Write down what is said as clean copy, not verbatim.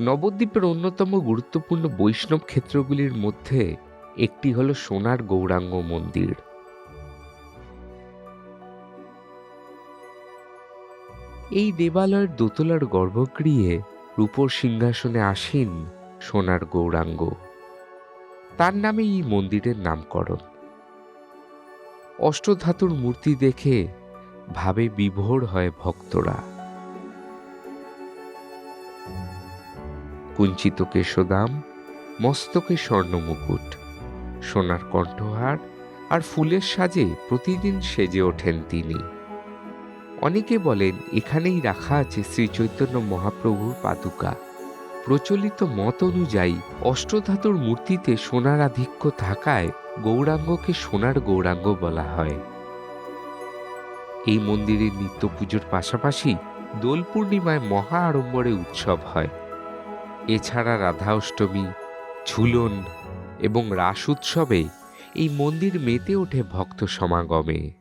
নবদ্বীপের অন্যতম গুরুত্বপূর্ণ বৈষ্ণব ক্ষেত্রগুলির মধ্যে একটি হল সোনার গৌরাঙ্গ মন্দির। এই দেবালয়ের দোতলার গর্ভগৃহে রূপোর সিংহাসনে আসীন সোনার গৌরাঙ্গ। তার নামে এই মন্দিরের নামকরণ। অষ্টধাতুর মূর্তি দেখে ভাবে বিভোর হয় ভক্তরা। কুঞ্চিত কেশদাম, মস্তকে স্বর্ণমুকুট, সোনার কণ্ঠহার আর ফুলের সাজে প্রতিদিন সেজে ওঠেন তিনি। অনেকে বলেন এখানেই রাখা আছে শ্রী চৈতন্য মহাপ্রভুর পাদুকা। প্রচলিত মত অনুযায়ী অষ্টধাতুর মূর্তিতে সোনার আধিক্য থাকায় গৌরাঙ্গকে সোনার গৌরাঙ্গ বলা হয়। এই মন্দিরের নিত্য পুজোর পাশাপাশি দোল পূর্ণিমায় মহা আড়ম্বরে উৎসব হয়। এছাড়া রাধা অষ্টমী, ঝুলন এবং রাস উৎসবে এই মন্দির মেতে ওঠে ভক্ত সমাগমে।